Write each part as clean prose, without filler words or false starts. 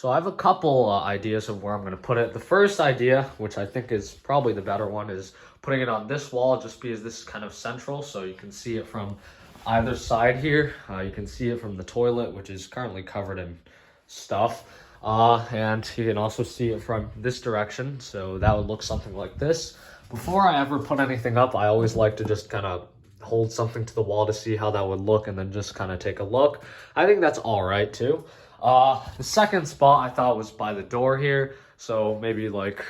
So I have a couple ideas of where I'm going to put it. The first idea, which I think is probably the better one, is putting it on this wall just because this is kind of central. So you can see it from either side here. You can see it from the toilet, which is currently covered in stuff. And you can also see it from this direction. So that would look something like this. Before I ever put anything up, I always like to just kind of hold something to the wall to see how that would look and then just kind of take a look. I think that's all right too. The second spot I thought was by the door here. So maybe like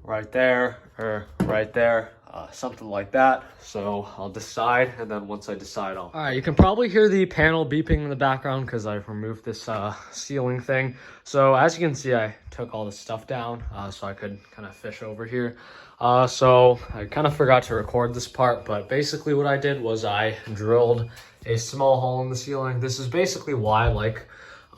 right there or right there, something like that. So I'll decide, and then once I decide, All right, you can probably hear the panel beeping in the background because I've removed this ceiling thing. So as you can see, I took all the stuff down so I could kind of fish over here. So I kind of forgot to record this part, but basically what I did was I drilled a small hole in the ceiling. This is basically why I like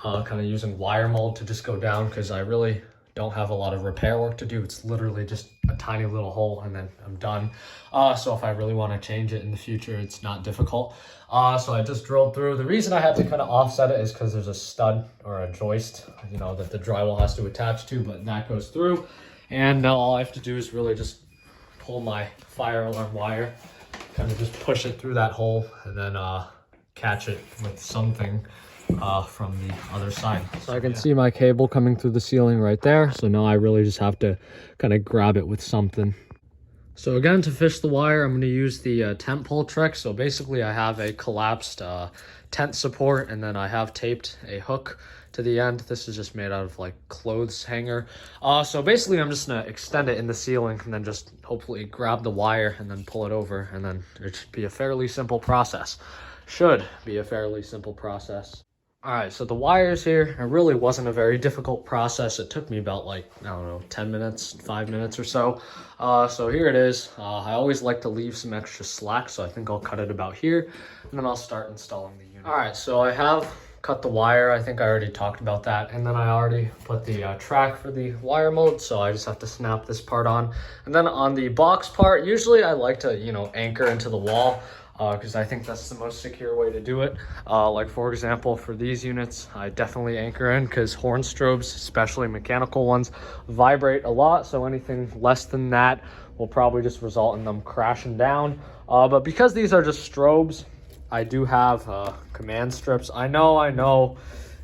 kind of using wire mold to just go down, because I really don't have a lot of repair work to do. It's literally just a tiny little hole and then I'm done. So if I really want to change it in the future, it's not difficult. So I just drilled through. The reason I had to kind of offset it is because there's a stud or a joist, you know, that the drywall has to attach to, but that goes through. And now all I have to do is really just pull my fire alarm wire, kind of just push it through that hole, and then catch it with something from the other side. So I can see my cable coming through the ceiling right there. So now I really just have to kind of grab it with something. So again, to fish the wire, I'm going to use the tent pole trick. So basically I have a collapsed tent support, and then I have taped a hook to the end. This is just made out of like clothes hanger. So basically I'm just gonna extend it in the ceiling and then just hopefully grab the wire and then pull it over, and then it should be a fairly simple process. Should be a fairly simple process. All right, so the wires here, it really wasn't a very difficult process. It took me about like, I don't know, 10 minutes, 5 minutes or so. So here it is. I always like to leave some extra slack, so I think I'll cut it about here, and then I'll start installing the unit. All right, so I have cut the wire. I think I already talked about that. And then I already put the track for the wire mold, so I just have to snap this part on. And then on the box part, usually I like to, you know, anchor into the wall, because I think that's the most secure way to do it. Like for example, for these units, I definitely anchor in because horn strobes, especially mechanical ones, vibrate a lot. So anything less than that will probably just result in them crashing down. But because these are just strobes, I do have command strips. I know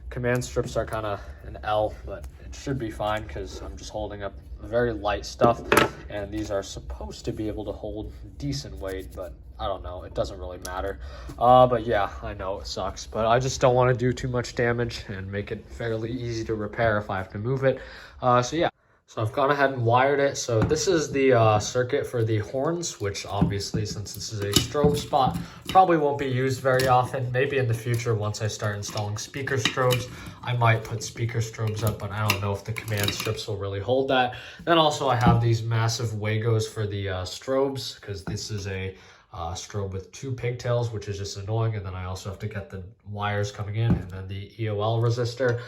command strips are kind of an L, but it should be fine because I'm just holding up very light stuff, and these are supposed to be able to hold decent weight, but I don't know, it doesn't really matter. But yeah, I know it sucks, but I just don't want to do too much damage and make it fairly easy to repair if I have to move it. So yeah, so I've gone ahead and wired it. So this is the circuit for the horns, which obviously, since this is a strobe spot, probably won't be used very often. Maybe in the future, once I start installing speaker strobes, I might put speaker strobes up, but I don't know if the command strips will really hold that. Then also I have these massive Wagos for the strobes, because this is a strobe with 2 pigtails, which is just annoying. And then I also have to get the wires coming in, and then the EOL resistor.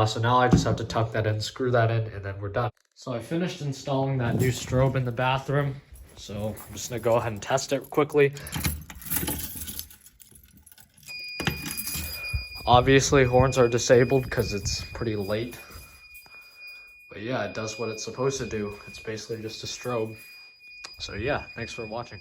So now I just have to tuck that in, screw that in, and then we're done. So I finished installing that new strobe in the bathroom. So I'm just gonna go ahead and test it quickly. Obviously horns are disabled because it's pretty late. But yeah, it does what it's supposed to do. It's basically just a strobe. So yeah, thanks for watching.